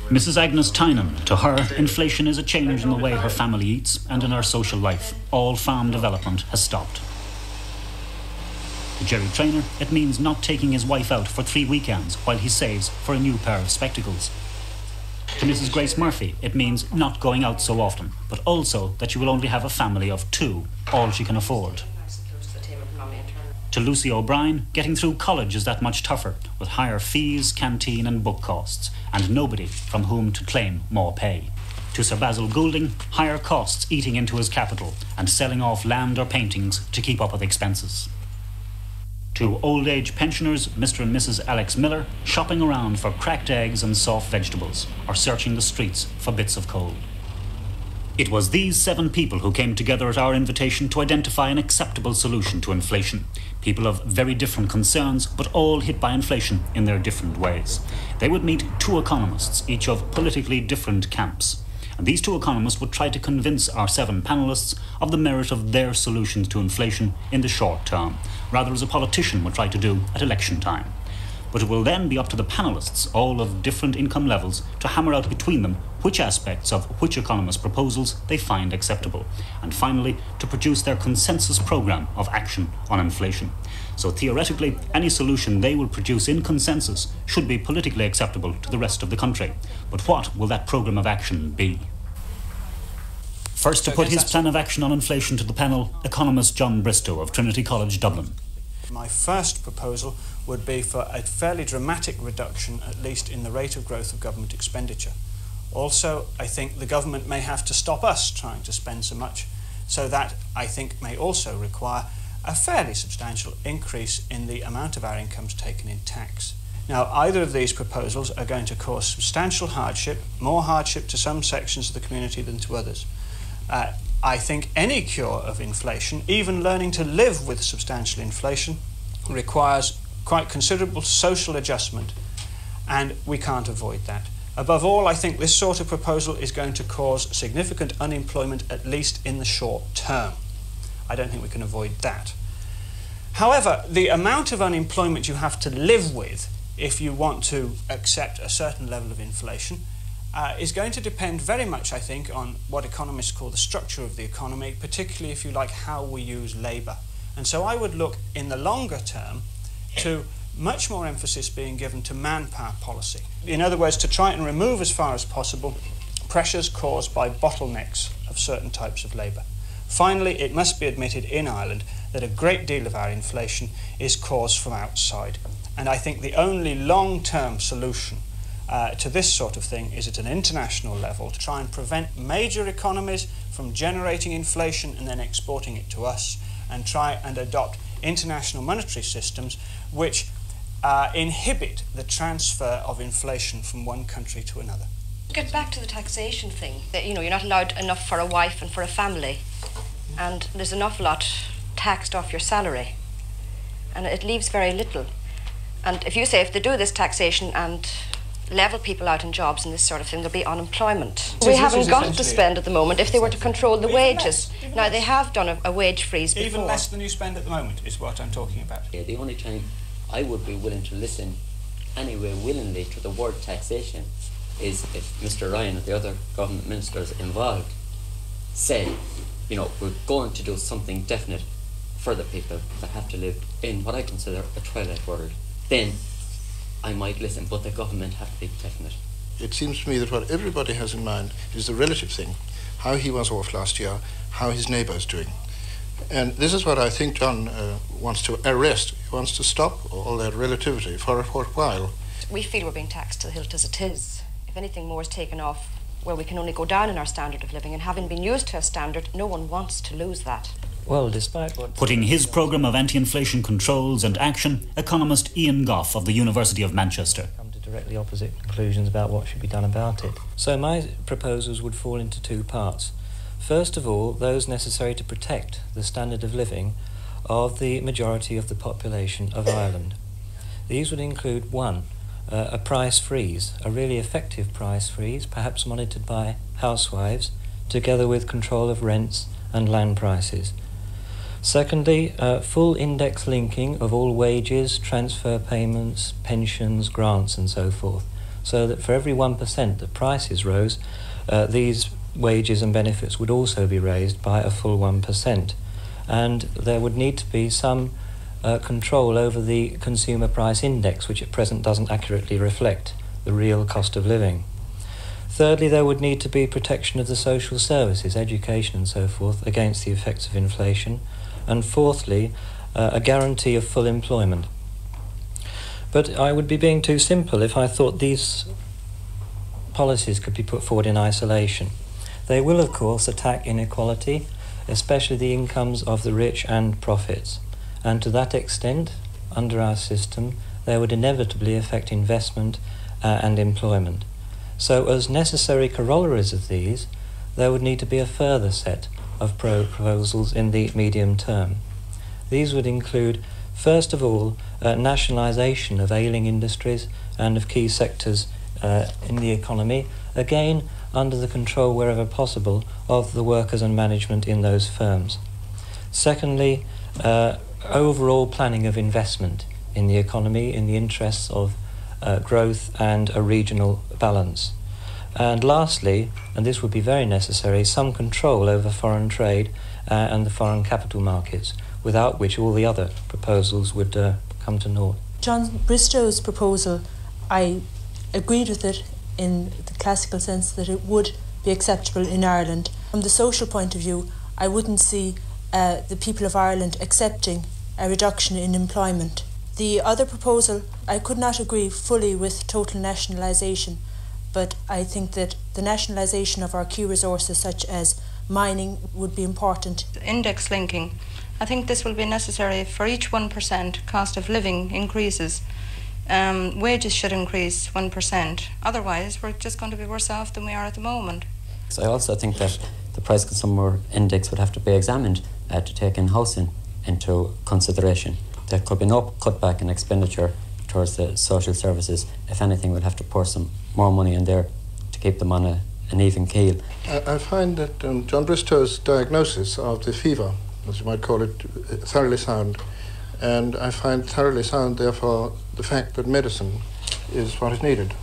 Mrs. Agnes Tynan, to her, inflation is a change in the way her family eats and in her social life. All farm development has stopped. To Jerry Traynor, it means not taking his wife out for 3 weekends while he saves for a new pair of spectacles. To Mrs. Grace Murphy, it means not going out so often, but also that she will only have a family of 2, all she can afford. To Lucy O'Brien, getting through college is that much tougher, with higher fees, canteen and book costs, and nobody from whom to claim more pay. To Sir Basil Goulding, higher costs eating into his capital and selling off land or paintings to keep up with expenses. To old age pensioners, Mr. and Mrs. Alex Miller, shopping around for cracked eggs and soft vegetables, or searching the streets for bits of coal. It was these 7 people who came together at our invitation to identify an acceptable solution to inflation. People of very different concerns, but all hit by inflation in their different ways. They would meet 2 economists, each of politically different camps. And these 2 economists would try to convince our 7 panellists of the merit of their solutions to inflation in the short term, rather as a politician would try to do at election time. But it will then be up to the panellists, all of different income levels, to hammer out between them which aspects of which economist proposals they find acceptable, and finally to produce their consensus programme of action on inflation. So theoretically, any solution they will produce in consensus should be politically acceptable to the rest of the country. But what will that programme of action be? First to put his plan of action on inflation to the panel, economist John Bristow of Trinity College, Dublin. My first proposal would be for a fairly dramatic reduction, at least in the rate of growth of government expenditure. Also, I think the government may have to stop us trying to spend so much, so that I think may also require a fairly substantial increase in the amount of our incomes taken in tax. Now, either of these proposals are going to cause substantial hardship, more hardship to some sections of the community than to others. I think any cure of inflation, even learning to live with substantial inflation, requires quite considerable social adjustment, and we can't avoid that. Above all, I think this sort of proposal is going to cause significant unemployment, at least in the short term. I don't think we can avoid that. However, the amount of unemployment you have to live with if you want to accept a certain level of inflation is going to depend very much, I think, on what economists call the structure of the economy, particularly, if you like, how we use labour. And so I would look in the longer term to much more emphasis being given to manpower policy. In other words, to try and remove as far as possible pressures caused by bottlenecks of certain types of labour. Finally, it must be admitted in Ireland that a great deal of our inflation is caused from outside. And I think the only long-term solution to this sort of thing is at an international level to try and prevent major economies from generating inflation and then exporting it to us, and try and adopt international monetary systems which inhibit the transfer of inflation from one country to another. Get back to the taxation thing. That, you know, you're not allowed enough for a wife and for a family, and there's an awful lot taxed off your salary, and it leaves very little. And if you say if they do this taxation and level people out in jobs and this sort of thing, there'll be unemployment. We haven't got to spend at the moment if they were to control the wages. Now, they have done a wage freeze before. Even less than you spend at the moment is what I'm talking about. Yeah, the only time I would be willing to listen anyway willingly to the word taxation is if Mr. Ryan and the other government ministers involved say, you know, we're going to do something definite for the people that have to live in what I consider a twilight world. Then I might listen, but the government have to be definite. It seems to me that what everybody has in mind is the relative thing, how he was off last year, how his neighbour is doing. And this is what I think John wants to arrest. He wants to stop all that relativity for a while. We feel we're being taxed to the hilt as it is. If anything more is taken off, well, we can only go down in our standard of living, and having been used to a standard, no one wants to lose that. Well, despite what... Putting his programme of anti-inflation controls and action, economist Ian Goff of the University of Manchester. Come to directly opposite conclusions about what should be done about it. So my proposals would fall into 2 parts. First of all, those necessary to protect the standard of living of the majority of the population of Ireland. These would include 1, a price freeze, a really effective price freeze, perhaps monitored by housewives, together with control of rents and land prices. Secondly, full index linking of all wages, transfer payments, pensions, grants and so forth, so that for every 1% that prices rose, these wages and benefits would also be raised by a full 1%. And there would need to be some control over the consumer price index, which at present doesn't accurately reflect the real cost of living. Thirdly, there would need to be protection of the social services, education and so forth, against the effects of inflation. And fourthly, a guarantee of full employment. But I would be being too simple if I thought these policies could be put forward in isolation. They will, of course, attack inequality, especially the incomes of the rich and profits. And to that extent, under our system, they would inevitably affect investment and employment. So as necessary corollaries of these, there would need to be a further set of proposals in the medium term. These would include, first of all, nationalisation of ailing industries and of key sectors in the economy, again under the control, wherever possible, of the workers and management in those firms. Secondly, overall planning of investment in the economy in the interests of growth and a regional balance. And lastly, and this would be very necessary, some control over foreign trade and the foreign capital markets, without which all the other proposals would come to naught. John Bristow's proposal, I agreed with it in the classical sense that it would be acceptable in Ireland. From the social point of view, I wouldn't see the people of Ireland accepting a reduction in employment. The other proposal, I could not agree fully with total nationalisation, but I think that the nationalisation of our key resources such as mining would be important. Index linking. I think this will be necessary for each 1% cost of living increases. Wages should increase 1%. Otherwise, we're just going to be worse off than we are at the moment. So I also think that the price consumer index would have to be examined to take in housing into consideration. There could be no cutback in expenditure towards the social services. If anything, we'd have to pour some more money in there to keep them on an even keel. I find that John Bristow's diagnosis of the fever, as you might call it, thoroughly sound. And I find thoroughly sound, therefore, the fact that medicine is what is needed.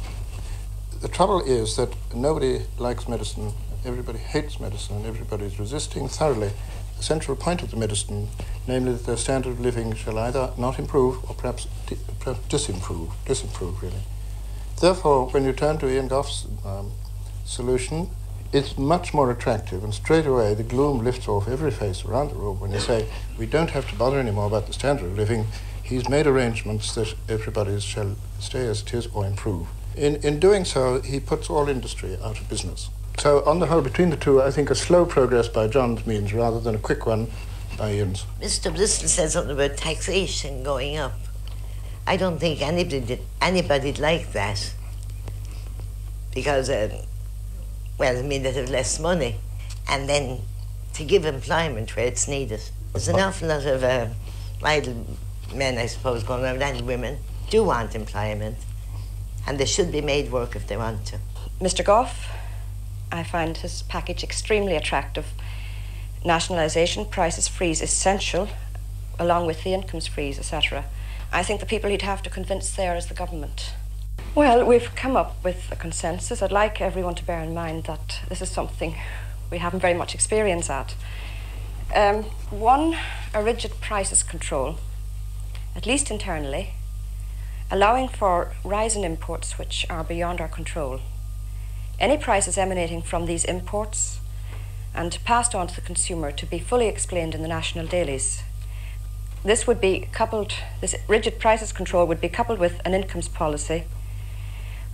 The trouble is that nobody likes medicine, everybody hates medicine, and everybody is resisting thoroughly the central point of the medicine, namely that their standard of living shall either not improve or perhaps disimprove really. Therefore, when you turn to Ian Gough's solution, it's much more attractive, and straight away the gloom lifts off every face around the room when you say, we don't have to bother anymore about the standard of living. He's made arrangements that everybody shall stay as it is or improve. In doing so, he puts all industry out of business. So on the whole, between the two, I think a slow progress by John's means rather than a quick one by Ian's. Mr. Bristol said something about taxation going up. I don't think anybody'd like that because, well, I mean, they'd have less money, and then to give employment where it's needed. There's an awful lot of idle men, I suppose, going around, and women do want employment, and they should be made work if they want to. Mr. Gough, I find his package extremely attractive. Nationalisation, prices freeze essential, along with the incomes freeze, etc. I think the people he'd have to convince there is the government. Well, we've come up with a consensus. I'd like everyone to bear in mind that this is something we haven't very much experience at. One, a rigid prices control, at least internally, allowing for rise in imports which are beyond our control. Any prices emanating from these imports and passed on to the consumer to be fully explained in the national dailies. This rigid prices control would be coupled with an incomes policy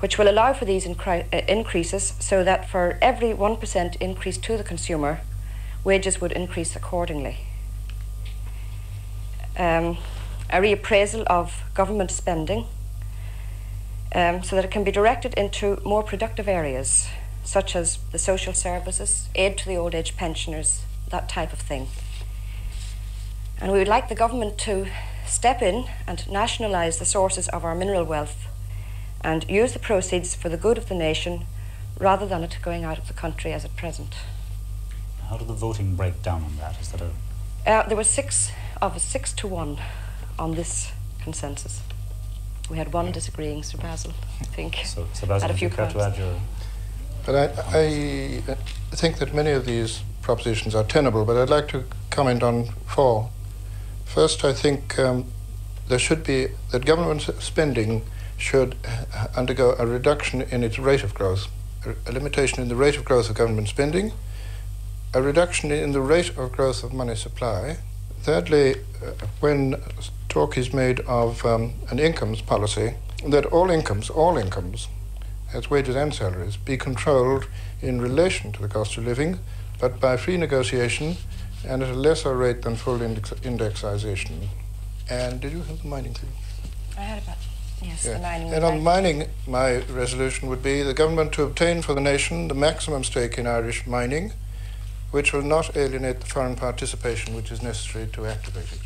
which will allow for these increases so that for every 1% increase to the consumer, wages would increase accordingly. A reappraisal of government spending so that it can be directed into more productive areas, such as the social services, aid to the old age pensioners, that type of thing. And we would like the government to step in and nationalise the sources of our mineral wealth and use the proceeds for the good of the nation rather than it going out of the country as at present. How did the voting break down on that? Is that there were 6 to 1 on this consensus. We had one disagreeing, Sir Basil, I think. So Basil, had a few would you care to points. add your... But I think that many of these propositions are tenable, but I'd like to comment on 4. First, I think there should be that government spending should undergo a reduction in its rate of growth, a limitation in the rate of growth of government spending, a reduction in the rate of growth of money supply. Thirdly, when talk is made of an incomes policy, that all incomes, as wages and salaries, be controlled in relation to the cost of living, but by free negotiation and at a lesser rate than full indexation. And did you have the mining thing? I had about, yes, Yeah. the mining. And on mining, my resolution would be the government to obtain for the nation the maximum stake in Irish mining, which will not alienate the foreign participation which is necessary to activate it.